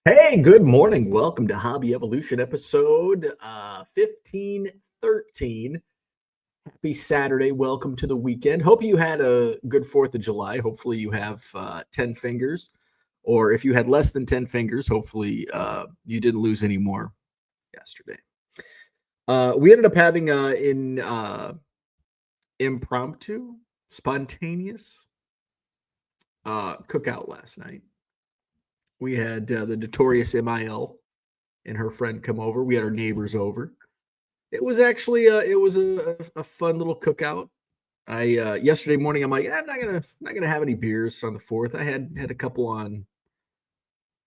Hey, good morning. Welcome to Hobby Evolution episode 1513. Happy Saturday. Welcome to the weekend. Hope you had a good 4th of July. Hopefully, you have 10 fingers. Or if you had less than 10 fingers, hopefully you didn't lose any more yesterday. We ended up having impromptu, spontaneous cookout last night. We had the notorious MIL and her friend come over. We had our neighbors over. It was actually a fun little cookout. I yesterday morning I'm like, I'm not gonna have any beers on the 4th. I had a couple on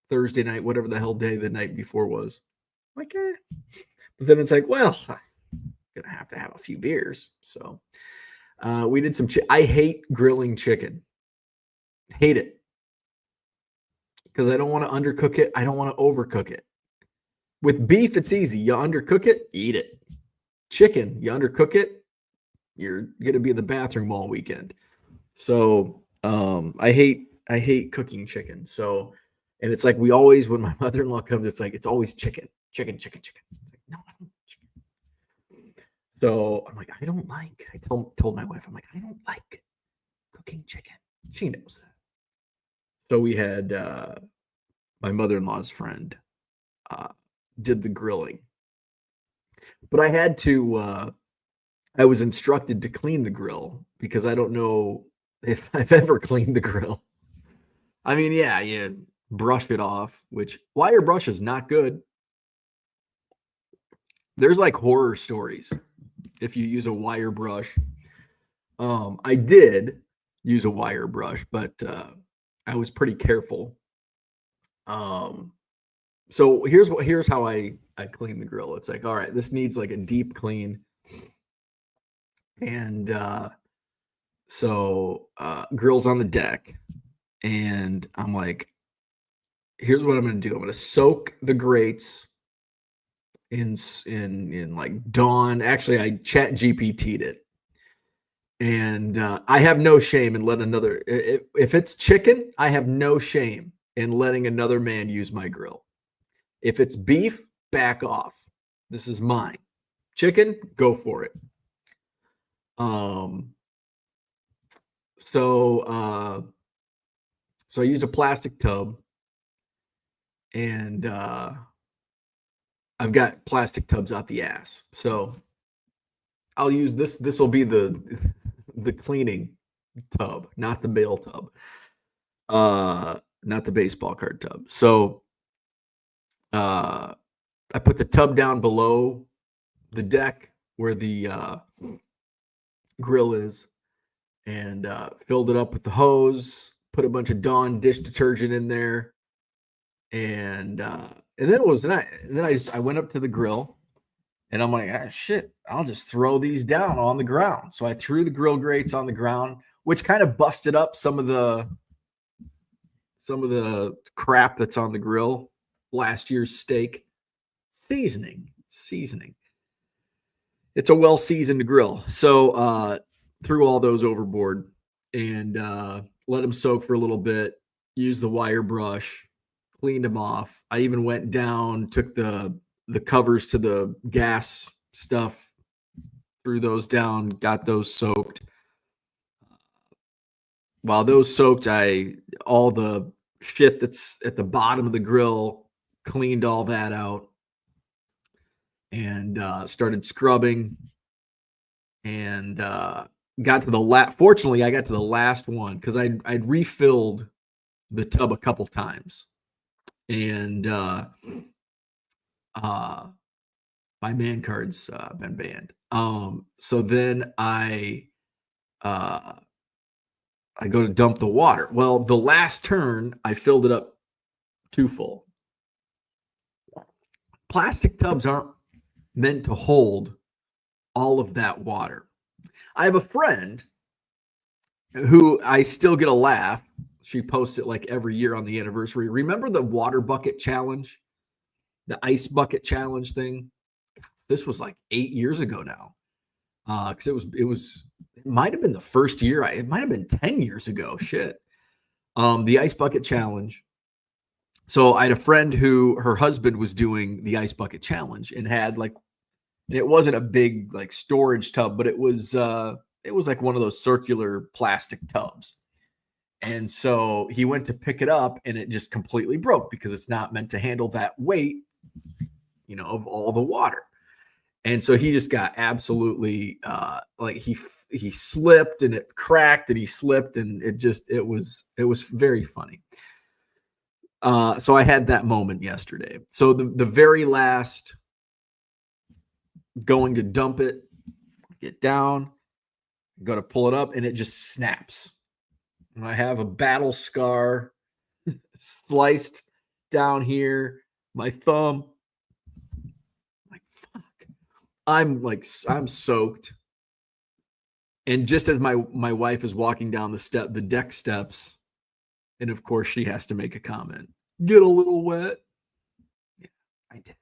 Thursday night, whatever the hell day the night before was. Like, but then it's like, well, I'm gonna have to have a few beers. So we did some. I hate grilling chicken. Hate it because I don't want to undercook it. I don't want to overcook it. With beef, it's easy. You undercook it, eat it. Chicken, you undercook it, you're gonna be in the bathroom all weekend. So I hate cooking chicken. So, and it's like we always, when my mother-in-law comes, it's like it's always chicken. It's like, no, I don't like chicken. So I'm like, I told my wife, I'm like, I don't like cooking chicken. She knows that. So we had my mother-in-law's friend did the grilling. But I was instructed to clean the grill because I don't know if I've ever cleaned the grill. I mean, yeah, you brush it off, which wire brush is not good. There's like horror stories if you use a wire brush. I did use a wire brush, but I was pretty careful. So here's how I clean the grill. It's like, all right, this needs like a deep clean. And so grill's on the deck. And I'm like, here's what I'm gonna do. I'm gonna soak the grates in like Dawn. Actually, I chat GPT'd it. And I have no shame in letting another if it's chicken, I have no shame in letting another man use my grill. If it's beef, back off. This is mine. Chicken, go for it. So I used a plastic tub, and I've got plastic tubs out the ass. So I'll use this. This will be the cleaning tub, not the bail tub, not the baseball card tub. So I put the tub down below the deck where the grill is, and filled it up with the hose. Put a bunch of Dawn dish detergent in there, and then it was nice. And then I went up to the grill, and I'm like, shit, I'll just throw these down on the ground. So I threw the grill grates on the ground, which kind of busted up some of the crap that's on the grill. Last year's steak seasoning. It's a well-seasoned grill. So threw all those overboard and let them soak for a little bit. Used the wire brush, cleaned them off. I even went down, took the covers to the gas stuff, threw those down, got those soaked. While those soaked, all the shit that's at the bottom of the grill, cleaned all that out, and started scrubbing, and got to the fortunately I got to the last one because I'd refilled the tub a couple times, and my man card's been banned. So then I go to dump the water. Well, the last turn I filled it up too full. Plastic tubs aren't meant to hold all of that water. I have a friend who I still get a laugh. She posts it like every year on the anniversary. Remember the water bucket challenge? The ice bucket challenge thing? This was like 8 years ago now. Because it might have been the first year. It might have been 10 years ago. Shit. The ice bucket challenge. So I had a friend who her husband was doing the ice bucket challenge and had like, and it wasn't a big like storage tub, but it was like one of those circular plastic tubs. And so he went to pick it up and it just completely broke because it's not meant to handle that weight, of all the water. And so he just got absolutely like he slipped and it cracked and he slipped and it was very funny. So I had that moment yesterday. So the very last going to dump it, get down, go to pull it up, and it just snaps. And I have a battle scar sliced down here, my thumb. Like fuck. I'm soaked. And just as my wife is walking down the deck steps, and of course she has to make a comment. Get a little wet. Yeah, I did.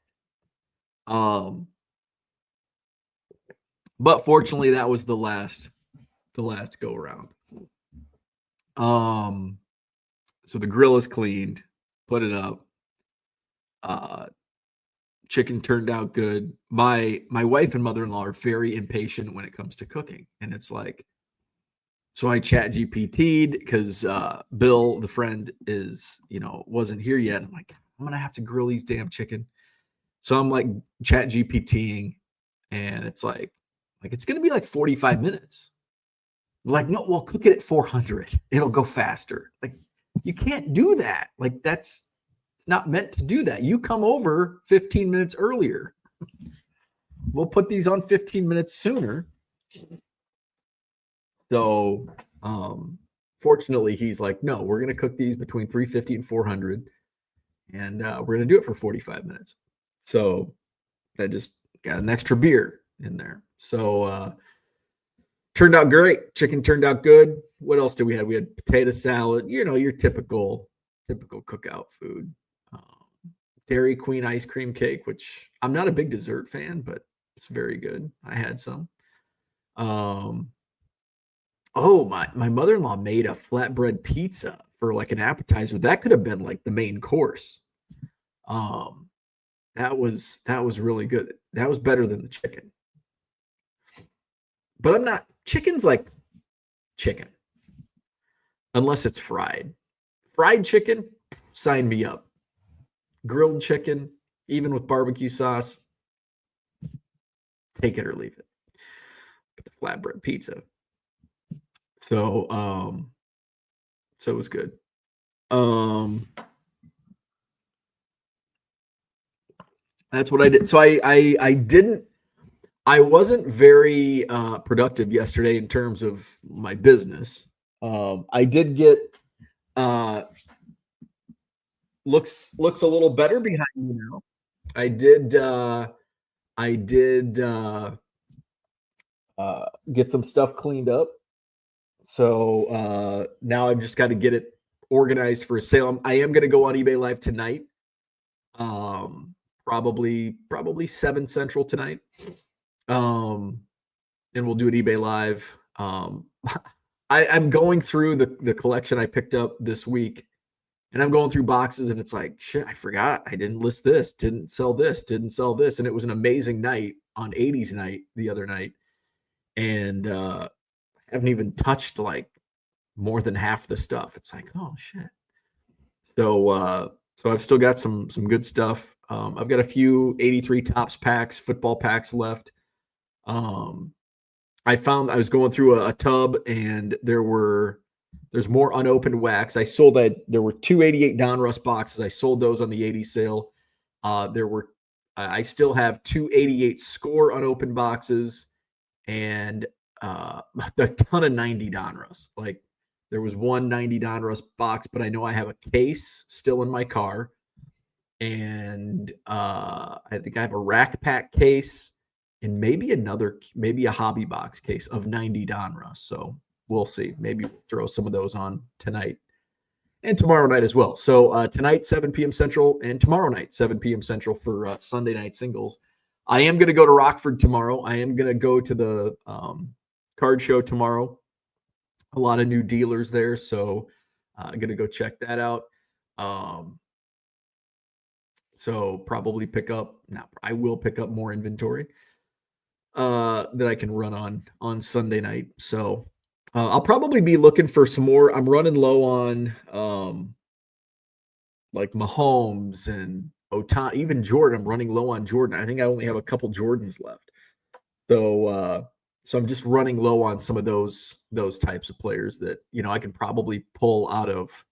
But fortunately that was the last go around. So the grill is cleaned, put it up. Chicken turned out good. My wife and mother-in-law are very impatient when it comes to cooking, and it's like, so I chat GPT'd because Bill, the friend, wasn't here yet. I'm like, I'm gonna have to grill these damn chicken. So I'm like chat GPTing, and it's like it's gonna be like 45 minutes. Like, no, we'll cook it at 400. It'll go faster. Like, you can't do that. Like, it's not meant to do that. You come over 15 minutes earlier. We'll put these on 15 minutes sooner. So, fortunately, he's like, no, we're going to cook these between 350 and 400, and we're going to do it for 45 minutes. So, I just got an extra beer in there. So, turned out great. Chicken turned out good. What else did we have? We had potato salad, your typical cookout food. Dairy Queen ice cream cake, which I'm not a big dessert fan, but it's very good. I had some. My mother-in-law made a flatbread pizza for like an appetizer. That could have been like the main course. That was really good. That was better than the chicken. But chicken's like chicken. Unless it's fried. Fried chicken, sign me up. Grilled chicken, even with barbecue sauce, take it or leave it. But the flatbread pizza. So it was good. That's what I did. So I wasn't very productive yesterday in terms of my business. I did get looks a little better behind me now. I did get some stuff cleaned up. So now I've just got to get it organized for a sale. I am going to go on eBay Live tonight. Probably 7 Central tonight. And we'll do an eBay Live. I'm going through the collection I picked up this week, and I'm going through boxes, and it's like, shit, I forgot. I didn't list this, didn't sell this, didn't sell this. And it was an amazing night on 80s night the other night. And I haven't even touched like more than half the stuff. It's like, oh shit. So I've still got some good stuff. I've got a few 83 Tops packs, football packs left. I was going through a tub, and there's more unopened wax. I sold that. There were 288 Donruss boxes. I sold those on the 80 sale. I still have 288 Score unopened boxes and a ton of 90 Donruss. Like, there was one 90 Donruss box, but I know I have a case still in my car. And I think I have a Rack Pack case and maybe a hobby box case of 90 Donruss. So we'll see. Maybe we'll throw some of those on tonight and tomorrow night as well. So tonight, 7 p.m. Central, and tomorrow night, 7 p.m. Central for Sunday night singles. I am going to go to Rockford tomorrow. I am going to go to the card show tomorrow. A lot of new dealers there, so I'm going to go check that out. So probably I will pick up more inventory that I can run on Sunday night. So I'll probably be looking for some more. I'm running low on like Mahomes and Otani, even Jordan. I'm running low on Jordan. I think I only have a couple Jordans left. So I'm just running low on some of those types of players that I can probably pull out of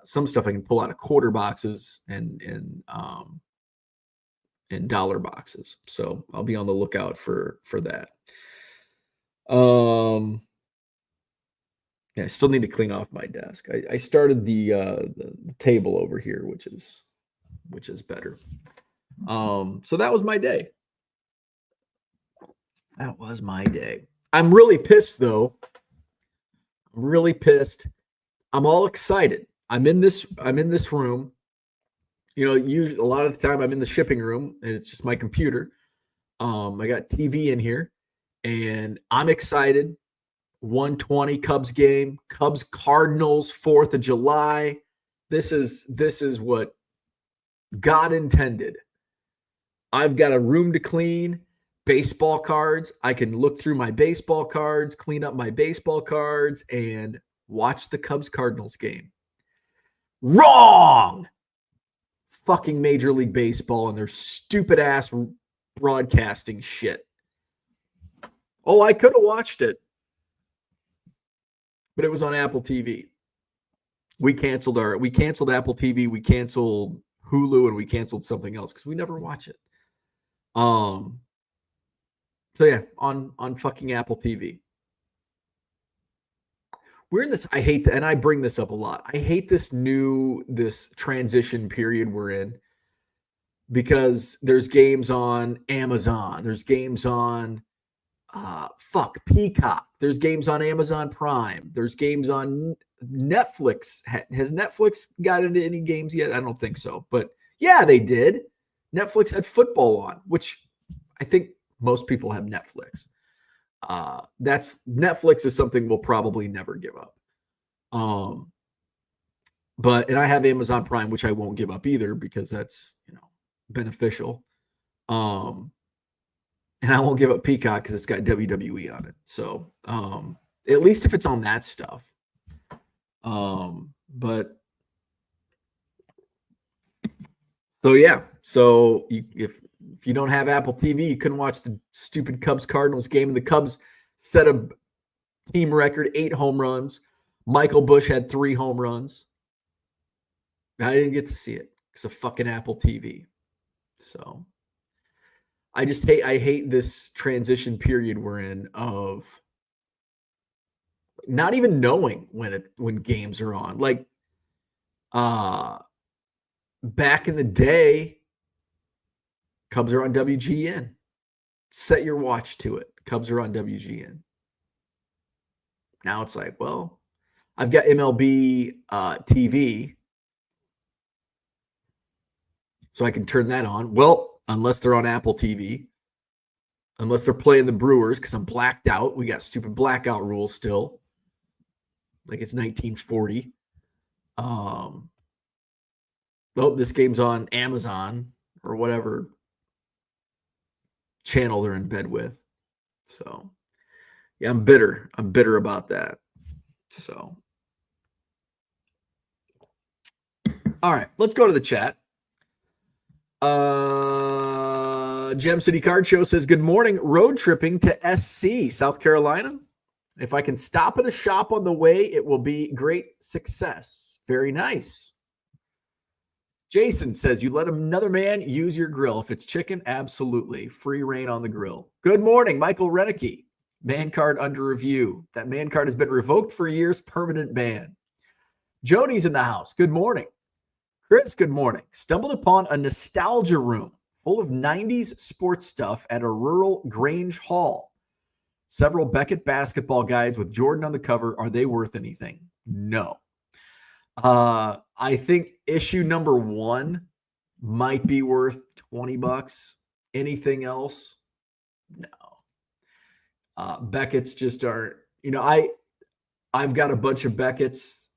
some stuff. I can pull out of quarter boxes and dollar boxes. So I'll be on the lookout for that. Yeah, I still need to clean off my desk. I started the table over here, which is better. So that was my day. That was my day. I'm really pissed though. I'm really pissed. I'm all excited. I'm in this room. Usually a lot of the time I'm in the shipping room and it's just my computer. I got TV in here and I'm excited. 1:20 Cubs game, Cubs Cardinals, 4th of July. This is what God intended. I've got a room to clean, baseball cards. I can look through my baseball cards, clean up my baseball cards, and watch the Cubs Cardinals game. Wrong! Fucking Major League Baseball and their stupid ass broadcasting shit. Oh, I could have watched it, but it was on Apple TV. We canceled Apple TV, we canceled Hulu, and we canceled something else because we never watch it. So yeah, on fucking Apple TV. We're in this, I hate that, and I bring this up a lot. I hate this transition period we're in because there's games on Amazon, there's games on Peacock, there's games on Amazon Prime, there's games on Netflix. Has Netflix got into any games yet? I don't think so, but yeah, they did. Netflix had football on, which I think most people have Netflix. Netflix is something we'll probably never give up. And I have Amazon Prime, which I won't give up either because that's beneficial. And I won't give up Peacock because it's got WWE on it. So at least if it's on that stuff. But so yeah, so if you don't have Apple TV, you couldn't watch the stupid Cubs Cardinals game. The Cubs set a team record, 8 home runs. Michael Busch had 3 home runs. I didn't get to see it because of fucking Apple TV. So I hate this transition period we're in of not even knowing when games are on. Like back in the day, Cubs are on WGN. Set your watch to it. Cubs are on WGN. Now it's like, well, I've got MLB TV, so I can turn that on. Well, unless they're on Apple TV, unless they're playing the Brewers, because I'm blacked out. We got stupid blackout rules still, like it's 1940. Oh, this game's on Amazon or whatever channel they're in bed with. So yeah, I'm bitter about that. So all right, let's go to the chat. Gem City Card Show says, good morning. Road tripping to SC, South Carolina. If I can stop at a shop on the way, it will be great success. Very nice. Jason says, you let another man use your grill. If it's chicken, absolutely. Free reign on the grill. Good morning, Michael Renicky. Man card under review. That man card has been revoked for years. Permanent ban. Jody's in the house. Good morning. Chris, good morning. Stumbled upon a nostalgia room full of 90s sports stuff at a rural Grange Hall. Several Beckett basketball guides with Jordan on the cover. Are they worth anything? No. I think issue number 1 might be worth $20. Anything else? No. Beckett's just aren't, I've got a bunch of Beckett's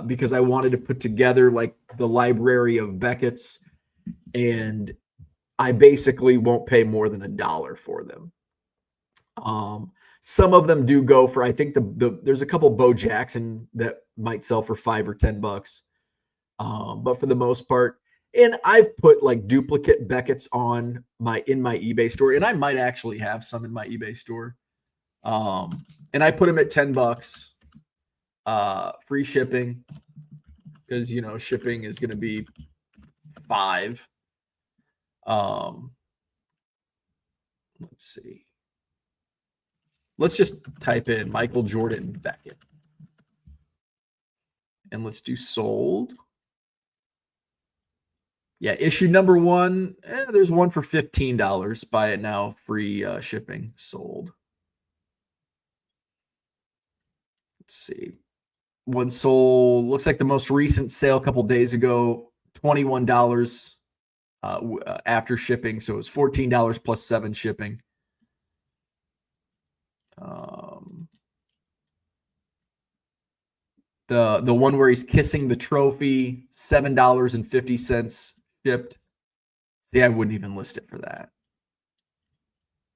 because I wanted to put together like the library of Beckett's, and I basically won't pay more than $1 for them. Some of them do go for, I think there's a couple Bo Jackson that might sell for $5 or $10. But for the most part, and I've put like duplicate Beckett's in my eBay store, and I might actually have some in my eBay store. And I put them at $10, free shipping, because shipping is going to be $5. Let's see. Let's just type in Michael Jordan Beckett, and let's do sold. Yeah, issue number 1. There's one for $15. Buy it now, free shipping. Sold. Let's see. One sold. Looks like the most recent sale a couple days ago, $21 after shipping. So it was $14 plus $7 shipping. The one where he's kissing the trophy, $7.50 shipped. See, I wouldn't even list it for that,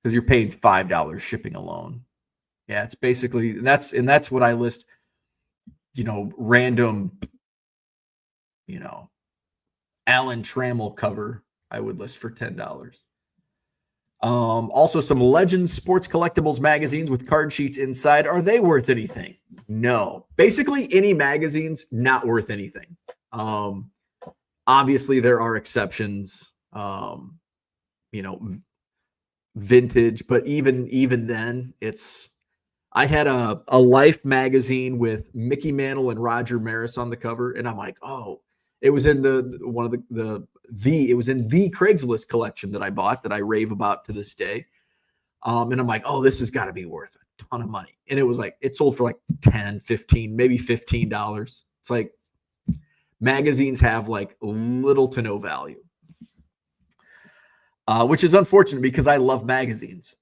because you're paying $5 shipping alone. Yeah, it's basically that's what I list. Random, Alan Trammell cover I would list for $10. Also, some Legends Sports Collectibles magazines with card sheets inside. Are they worth anything? No. Basically, any magazines, not worth anything. Obviously, there are exceptions, vintage, but even then, I had a Life magazine with Mickey Mantle and Roger Maris on the cover, and I'm like, oh, it was in it was in the Craigslist collection that I bought that I rave about to this day. And I'm like, oh, this has got to be worth a ton of money. And it was like, it sold for like 10, 15, maybe $15. It's like magazines have like little to no value, which is unfortunate because I love magazines.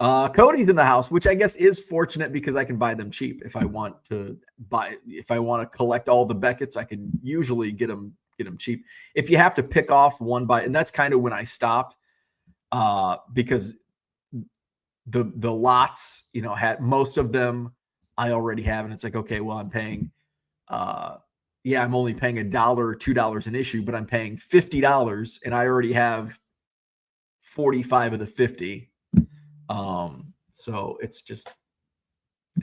Cody's in the house, which I guess is fortunate because I can buy them cheap. If I want to collect all the Beckett's, I can usually get them cheap. If you have to pick off one and that's kind of when I stopped, because the lots, had most of them I already have, and it's like, okay, well, I'm paying, I'm only paying $1 or $2 an issue, but I'm paying $50, and I already have 45 of the 50. So it's just,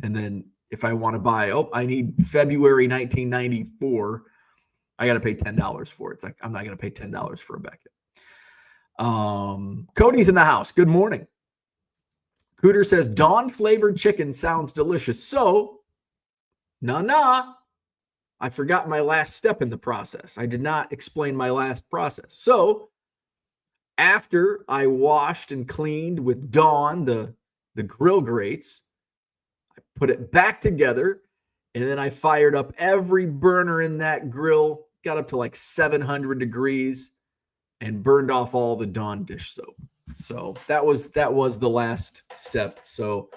and then if I want to buy, I need February 1994, I got to pay $10 for it. It's like, I'm not going to pay $10 for a Beckett. Cody's in the house. Good morning. Cooter says, Dawn flavored chicken sounds delicious. So, I forgot my last step in the process. I did not explain my last process. So, after I washed and cleaned with Dawn the grill grates, I put it back together, and then I fired up every burner in that grill, got up to like 700 degrees, and burned off all the Dawn dish soap. So that was the last step. So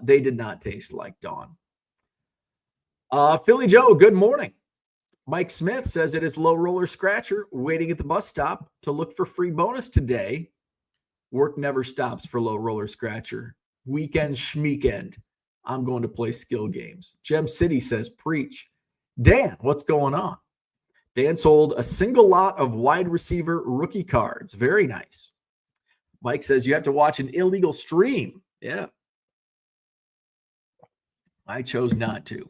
they did not taste like Dawn. Philly Joe, good morning. Mike Smith says it is Low Roller Scratcher waiting at the bus stop to look for free bonus today. Work never stops for Low Roller Scratcher. Weekend schmeekend. I'm going to play skill games. Gem City says preach. Dan, what's going on? Dan sold a single lot of wide receiver rookie cards. Very nice. Mike says you have to watch an illegal stream. Yeah. I chose not to.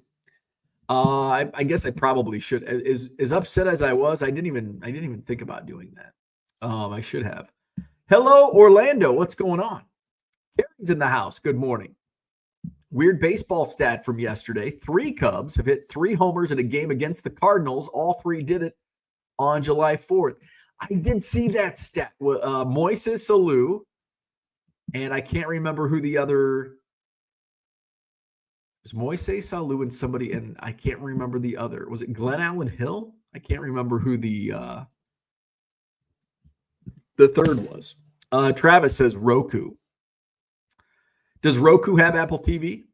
I guess I probably should. As upset as I was, I didn't even think about doing that. I should have. Hello, Orlando. What's going on? Carrie's in the house. Good morning. Weird baseball stat from yesterday. 3 Cubs have hit 3 homers in a game against the Cardinals. All 3 did it on July 4th. I did see that stat. Moises Alou, and I can't remember who the other. It was Moises Alou and somebody, and I can't remember the other. Was it Glenn Allen Hill? I can't remember who the third was. Travis says Roku. Does Roku have Apple TV?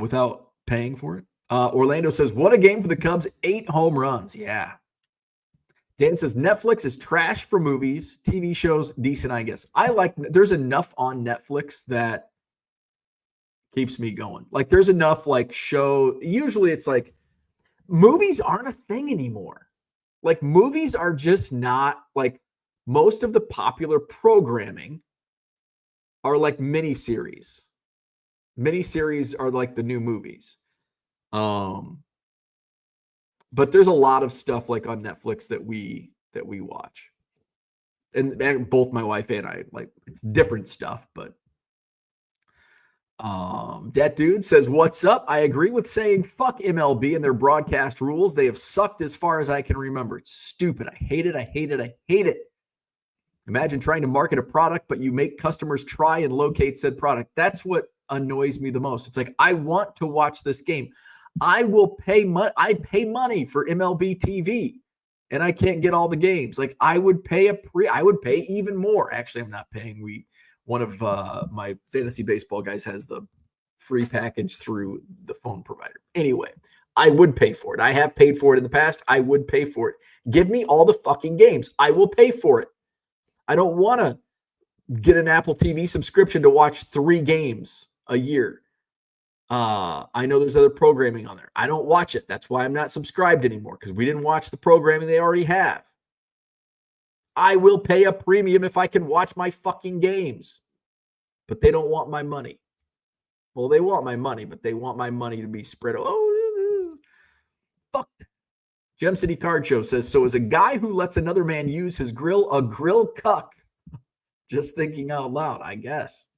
Without paying for it? Orlando says, what a game for the Cubs. 8 home runs. Yeah. Dan says Netflix is trash for movies, TV shows, decent, I guess. There's enough on Netflix that keeps me going. Like there's enough like show. Usually it's like movies aren't a thing anymore. Like movies are just not like most of the popular programming are like miniseries. Miniseries are like the new movies. But there's a lot of stuff like on Netflix that we watch. And both my wife and I like different stuff, but that dude says, "What's up? I agree with saying fuck MLB and their broadcast rules. They have sucked as far as I can remember. It's stupid. I hate it. I hate it. I hate it. Imagine trying to market a product, but you make customers try and locate said product. That's what annoys me the most. It's like, I want to watch this game. I will pay money. I pay money for MLB TV and I can't get all the games. Like I would pay I would pay even more. Actually, I'm not paying. One of my fantasy baseball guys has the free package through the phone provider. Anyway, I would pay for it. I have paid for it in the past. I would pay for it. Give me all the fucking games. I will pay for it. I don't want to get an Apple TV subscription to watch 3 games a year. I know there's other programming on there. I don't watch it. That's why I'm not subscribed anymore, because we didn't watch the programming they already have. I will pay a premium if I can watch my fucking games. But they don't want my money. Well, they want my money, but they want my money to be spread. Oh, fuck. Gem City Card Show says, so is a guy who lets another man use his grill a grill cuck? Just thinking out loud, I guess.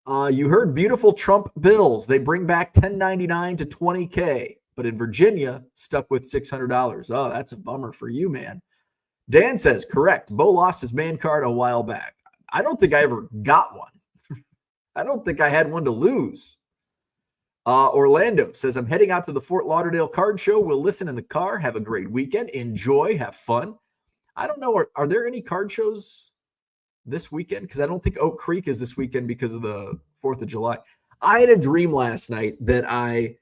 You heard beautiful Trump bills. They bring back $10.99 to $20K, but in Virginia, stuck with $600. Oh, that's a bummer for you, man. Dan says, correct. Bo lost his man card a while back. I don't think I ever got one. I don't think I had one to lose. Orlando says, I'm heading out to the Fort Lauderdale card show. We'll listen in the car. Have a great weekend. Enjoy. Have fun. I don't know. Are there any card shows this weekend? Because I don't think Oak Creek is this weekend because of the 4th of July. I had a dream last night that I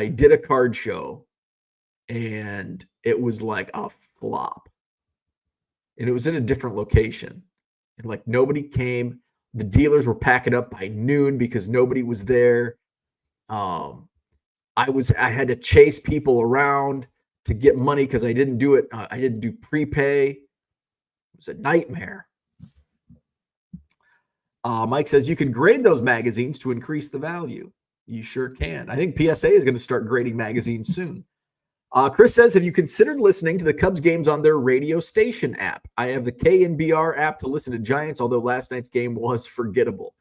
did a card show and it was like a flop. And it was in a different location. And like nobody came. The dealers were packing up by noon because nobody was there. I had to chase people around to get money because I didn't do it. I didn't do prepay. It was a nightmare. Mike says you can grade those magazines to increase the value. You sure can. I think PSA is going to start grading magazines soon. Chris says, have you considered listening to the Cubs games on their radio station app? I have the KNBR app to listen to Giants, although last night's game was forgettable.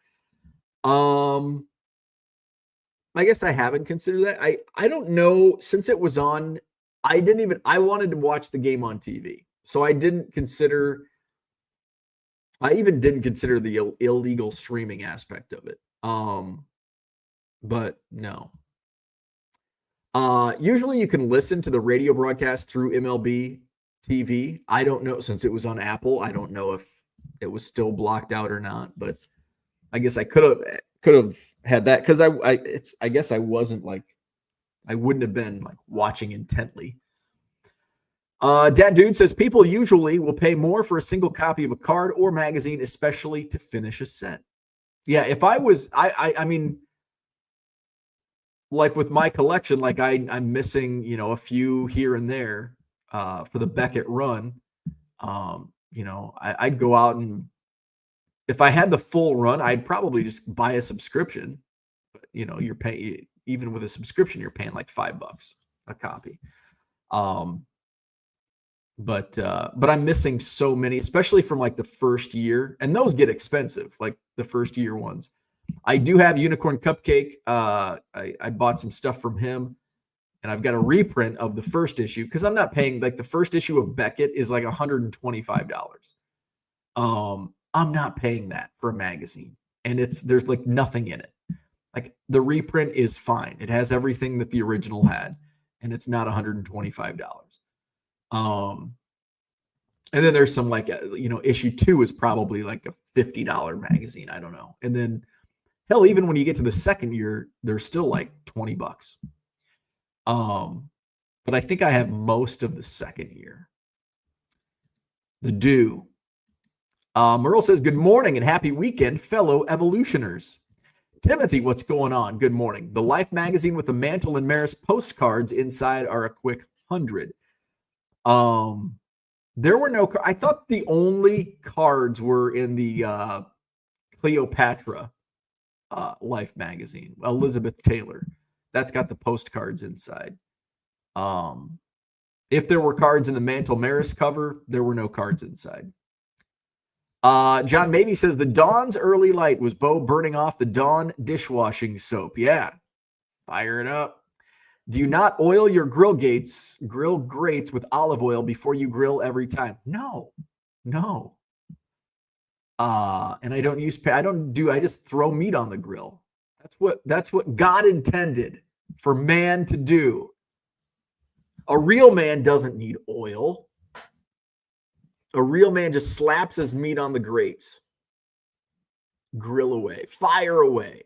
I guess I haven't considered that. I don't know. Since it was on, I wanted to watch the game on TV. So I even didn't consider the illegal streaming aspect of it. But no. Usually you can listen to the radio broadcast through MLB TV. I don't know, since it was on Apple, I don't know if it was still blocked out or not, but I guess I could have had that, because I guess I wasn't like, I wouldn't have been like watching intently. Dad Dude says people usually will pay more for a single copy of a card or magazine, especially to finish a set. Yeah, if I was, I mean, like with my collection, like I'm missing, a few here and there for the Beckett run. I'd go out, and if I had the full run, I'd probably just buy a subscription. But, you're paying, even with a subscription, you're paying like $5 a copy. But I'm missing so many, especially from like the first year, and those get expensive, like the first year ones. I do have Unicorn Cupcake. I bought some stuff from him, and I've got a reprint of the first issue, because I'm not paying, like the first issue of Beckett is like $125. I'm not paying that for a magazine, and there's like nothing in it. Like the reprint is fine. It has everything that the original had, and it's not $125. And then there's some like, issue 2 is probably like a $50 magazine. I don't know. And then hell, even when you get to the second year, they're still like $20. But I think I have most of the second year. The dew. Merle says, good morning and happy weekend, fellow evolutioners. Timothy, what's going on? Good morning. The Life magazine with the Mantle and Maris postcards inside are a quick 100. There were no, I thought the only cards were in the Cleopatra Life magazine, Elizabeth Taylor. That's got the postcards inside. If there were cards in the Mantle Maris cover, there were no cards inside. John Mabey says the Dawn's early light was Bo burning off the Dawn dishwashing soap. Yeah, fire it up. Do you not oil your grill grates with olive oil before you grill every time? No. And I just throw meat on the grill. That's what God intended for man to do. A real man doesn't need oil. A real man just slaps his meat on the grates. Grill away. Fire away.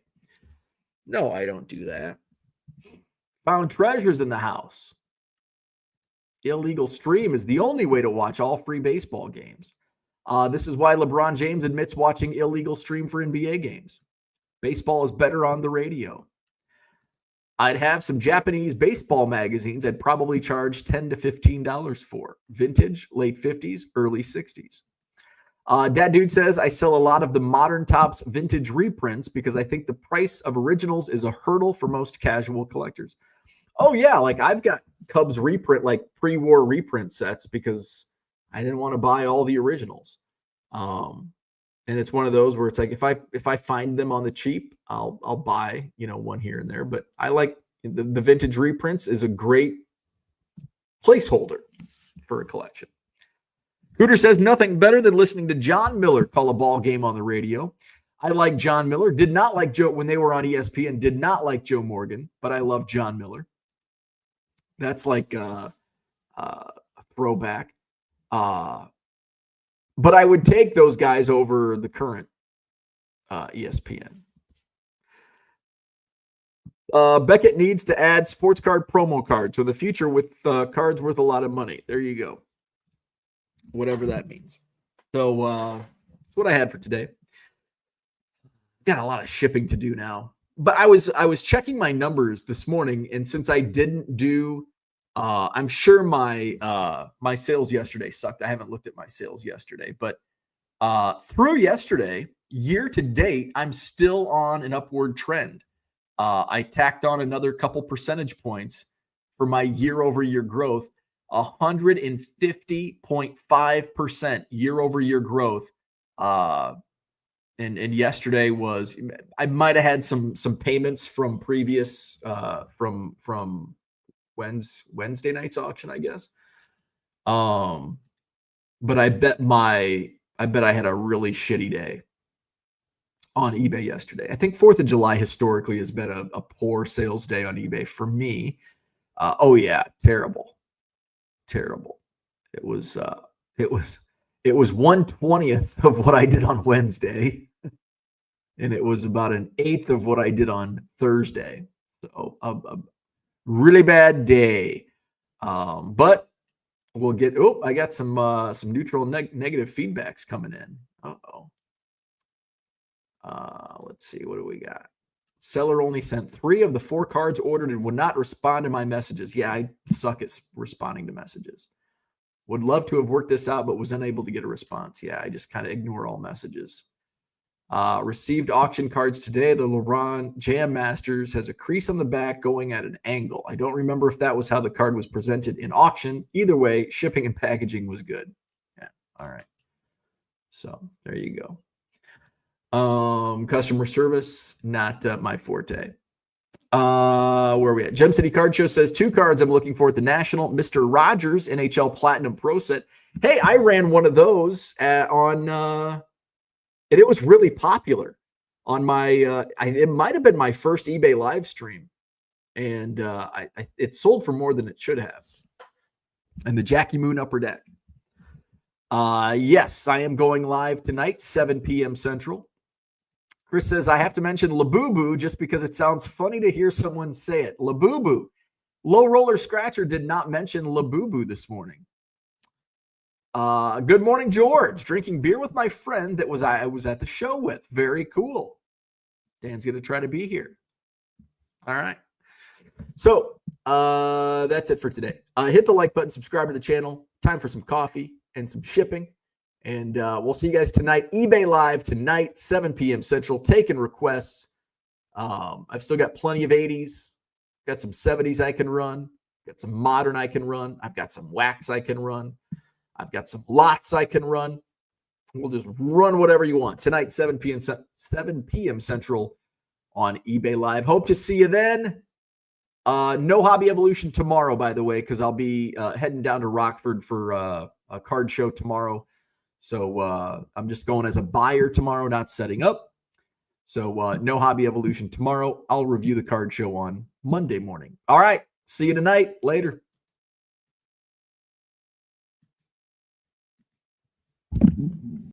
No, I don't do that. Found treasures in the house. Illegal stream is the only way to watch all free baseball games. This is why LeBron James admits watching illegal stream for NBA games. Baseball is better on the radio. I'd have some Japanese baseball magazines I'd probably charge $10 to $15 for. Vintage, late 50s, early 60s. Dad Dude says, I sell a lot of the Modern Topps vintage reprints because I think the price of originals is a hurdle for most casual collectors. Oh, yeah, like I've got Cubs reprint, like pre-war reprint sets because I didn't want to buy all the originals. And it's one of those where it's like if I find them on the cheap, I'll buy, one here and there. But I like the vintage reprints is a great placeholder for a collection. Cooter says nothing better than listening to John Miller call a ball game on the radio. I like John Miller. Did not like Joe when they were on ESPN. Did not like Joe Morgan, but I love John Miller. That's like a throwback. But I would take those guys over the current ESPN. Beckett needs to add sports card promo cards for the future with cards worth a lot of money. There you go. Whatever that means. So that's what I had for today. Got a lot of shipping to do now. But I was checking my numbers this morning, and since I didn't do I'm sure my sales yesterday sucked. I haven't looked at my sales yesterday, but through yesterday, year to date, I'm still on an upward trend. I tacked on another couple percentage points for my year-over-year growth, 150.5% year-over-year growth. And yesterday was, I might have had some payments from previous from Wednesday night's auction, I guess. But I bet I had a really shitty day on eBay yesterday. I think 4th of July historically has been a poor sales day on eBay for me. Oh yeah, terrible. It was 1/20th of what I did on Wednesday, and it was about an 1/8 of what I did on Thursday. So a really bad day. But we'll get. Oh, I got some neutral negative feedbacks coming in. Let's see, what do we got? Seller only sent 3 of the 4 cards ordered and would not respond to my messages. Yeah, I suck at responding to messages. Would love to have worked this out, but was unable to get a response. Yeah, I just kind of ignore all messages. Received auction cards today. The LeBron Jam Masters has a crease on the back going at an angle. I don't remember if that was how the card was presented in auction. Either way, shipping and packaging was good. Yeah, all right. So there you go. Customer service, not my forte. Where are we at? Gem City Card Show says 2 cards I'm looking for at the National. Mr. Rogers NHL Platinum Pro Set. Hey, I ran one of those on and it was really popular on my it might have been my first eBay live stream, and it sold for more than it should have. And the Jackie Moon Upper Deck. Yes, I am going live tonight, 7 p.m. Central. Chris says, I have to mention Labubu just because it sounds funny to hear someone say it. Labubu. Low Roller Scratcher did not mention Labubu this morning. Good morning, George. Drinking beer with my friend that I was at the show with. Very cool. Dan's going to try to be here. All right. So that's it for today. Hit the like button, subscribe to the channel. Time for some coffee and some shipping. And we'll see you guys tonight. eBay Live tonight, 7 p.m. Central. Taking requests. I've still got plenty of 80s. Got some 70s I can run. Got some modern I can run. I've got some wax I can run. I've got some lots I can run. We'll just run whatever you want. Tonight, 7 p.m. Central on eBay Live. Hope to see you then. No Hobby Evolution tomorrow, by the way, because I'll be heading down to Rockford for a card show tomorrow. So I'm just going as a buyer tomorrow, not setting up. So no Hobby Evolution tomorrow. I'll review the card show on Monday morning. All right. See you tonight. Later.